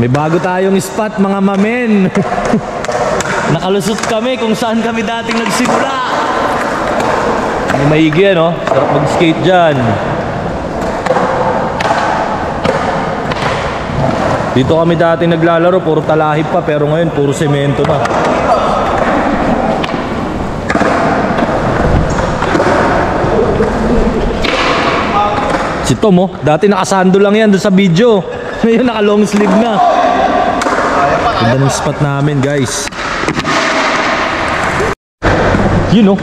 May bago tayong spot mga mamen. Nakalusot kami kung saan kami dating nagsimula. May maigi ano? Sarap mag-skate dyan. Dito kami dating naglalaro, puro talahib pa, pero ngayon puro semento na. Si Tom oh, dati nakasando lang yan doon sa video. Ngayon naka long sleeve na. Ganda ng spot namin guys. Yun oh.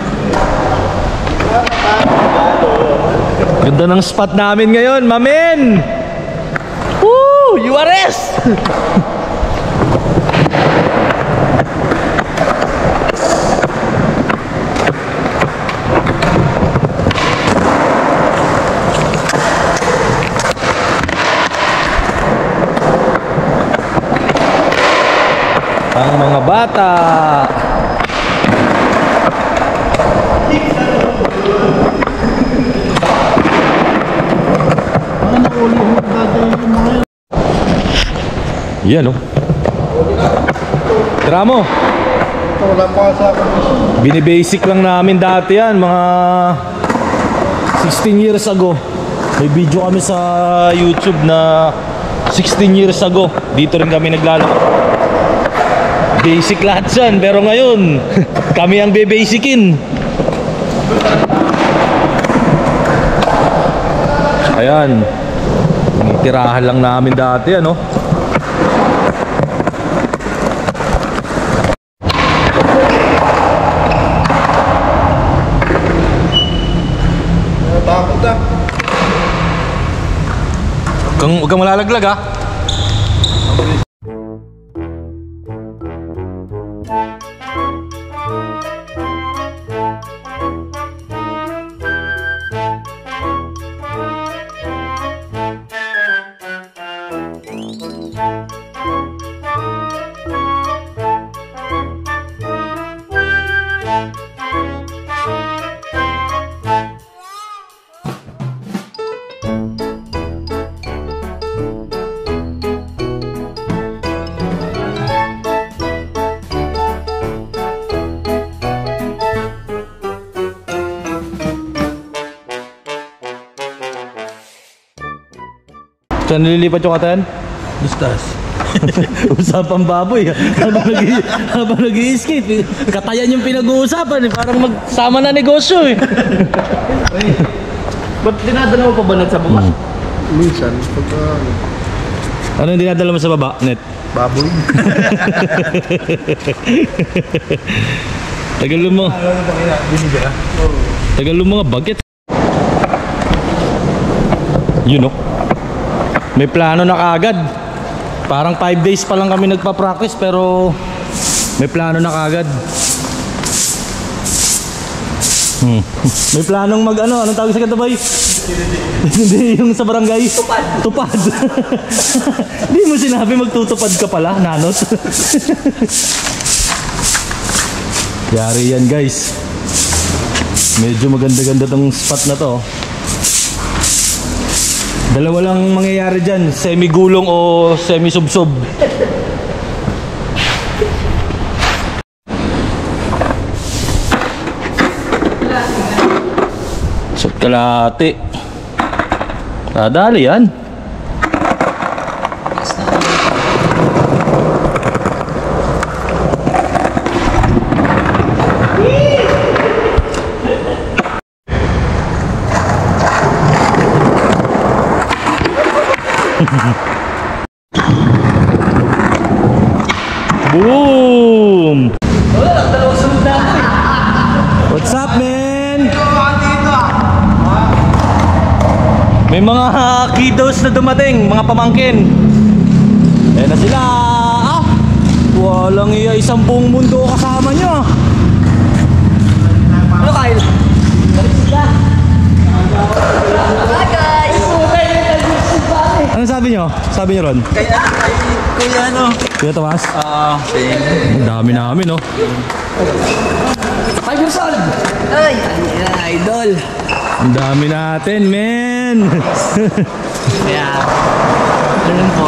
Ganda ng spot namin ngayon, mamen. Woo! URS! Ang mga bata. Yan oh. Tira mo. Binibasic lang namin dati yan, mga 16 years ago. May video kami sa YouTube na 16 years ago. Dito rin kami naglalaro. Basic lahat yan, pero ngayon kami ang bebasicin. Ayan, tirahan lang namin dati ano. Takot ah. Huwag kang malalaglag ha. Saan nililipat yung katayan? Bustas. Usapang baboy habang nag-i-skate. Katayan yung pinag-uusapan eh. Parang magsama na negosyo eh. Ba't dinadala mo pa ba sa baba? Minsan, pagka... Ano yung dinadala mo sa baba, Net? Baboy. Tagal mo. Tagal mo mga bagets. You know? May plano na kaagad. Parang 5 days pa lang kami nagpa-practice pero may plano na kaagad. May planong mag ano, anong tawag sa katabay? Hindi, yung sa barangay. Tupad. Tupad. Hindi mo sinabi magtutupad ka pala, nanot. Yari yan guys. Medyo maganda-ganda tong spot na to. Dalawa lang mangyayari dyan, semi-gulong o semi-subsob. Shot kalahati. Dadali yan. Boom! What's up, man? May mga kiddos na dumating, mga pamangkin. Ayan na sila. Ah! Walang iya, isang buong mundo kasama nyo. Ano, Kyle? Ano sabi nyo? Sabi nyo ron? Kaya Kuya ano? Kuya Tomas? Ang dami namin no? 5 years old! Ay! Idol! Ang dami natin, men! Yeah. Afternoon po.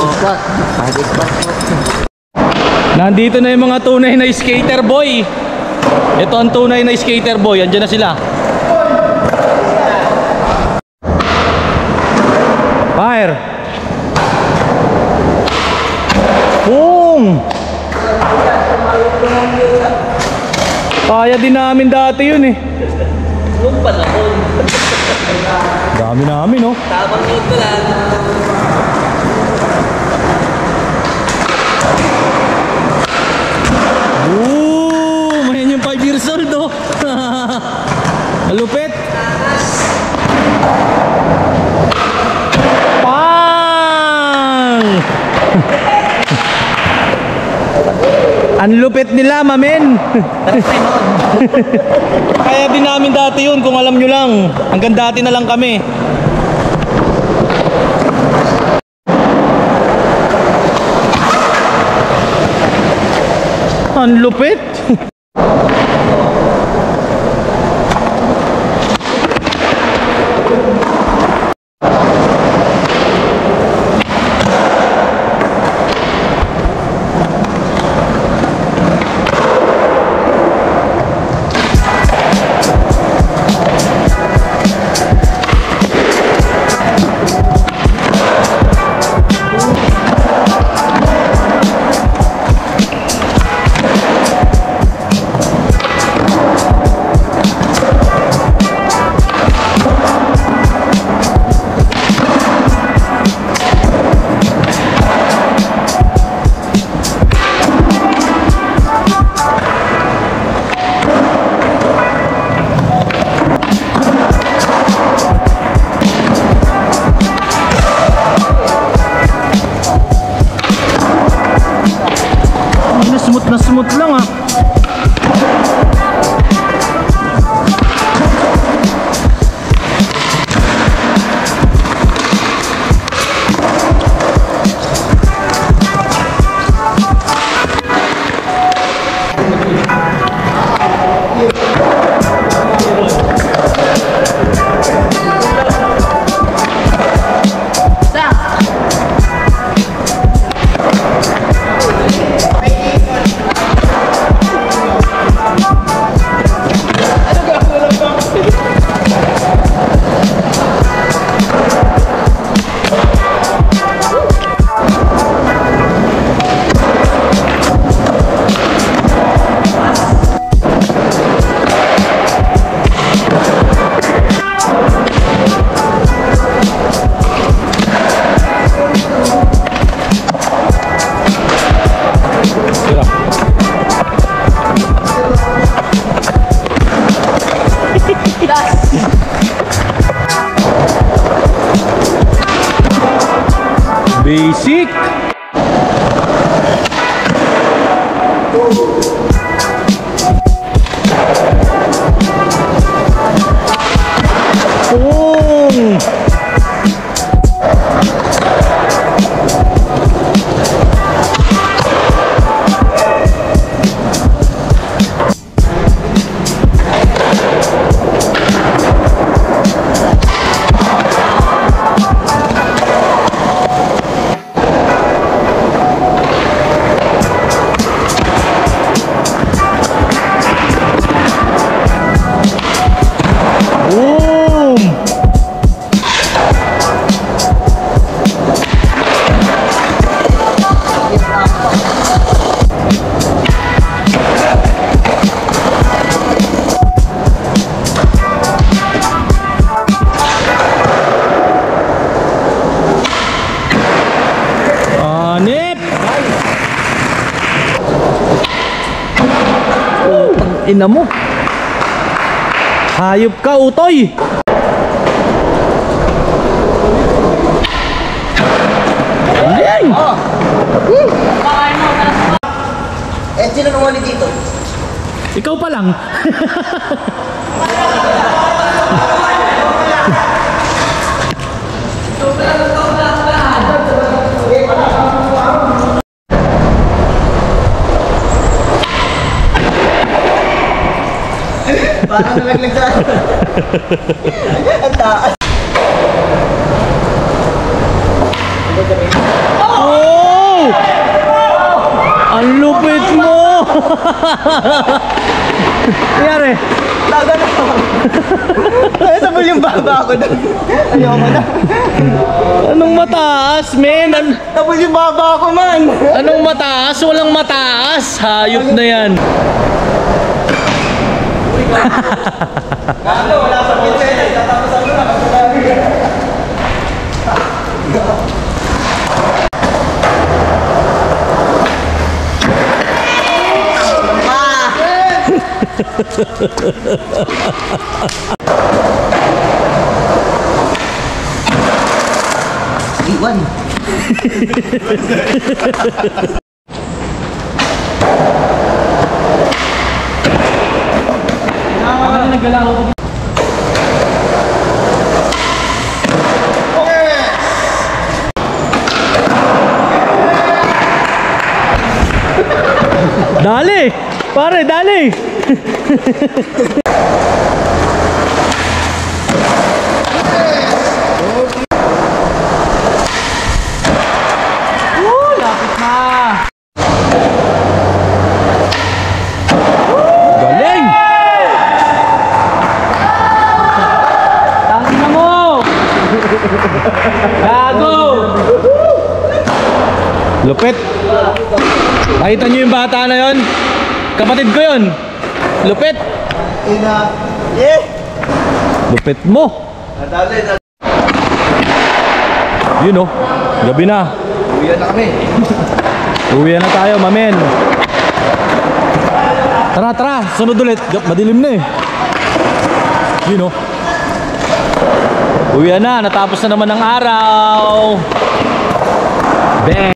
Nandito na yung mga tunay na skater boy. Ito ang tunay na skater boy. Andiyan na sila. Fire! Boom! Kaya din namin dati yun eh. Nung panahon. Dami namin oh. Tamang yun ko lang. Boom! Ayan yung 5 years old oh. Malupit. Pang! Ang lupit nila, mamen. Kaya din namin dati yun, kung alam nyo lang. Hanggang dati na lang kami. Ang lupit. Smooth lang ah. Basic. Boom. Ina mo. Hayop ka, utoy. Galing. Eh, sino nung wali dito? Ikaw pa lang. Parang nalaglag sa ang taas. Nangyari? Dagan ako. Ay, sabol yung baba ako doon. Ayoko na. Anong mataas, men? Sabol yung baba ako, man. Anong mataas? Walang mataas. Hayop na yan. Gago, wala sa pinsela. Tatapos ako na. Iwan. Dali! Pare, dali! Lapit na. Galing! Tangin na mo. Gago. Lupit! Nakita niyo yung bata na yon? Kapatid ko yon. Lupit! Ina. Yeah. Lupit mo! Nadali. Yun oh, gabi na. Uwi na kami. Uwi na tayo, mamen. Tara, tara, sunod ulit. Madilim na eh. Yun oh. Uwi na, natapos na naman ang araw. Bang!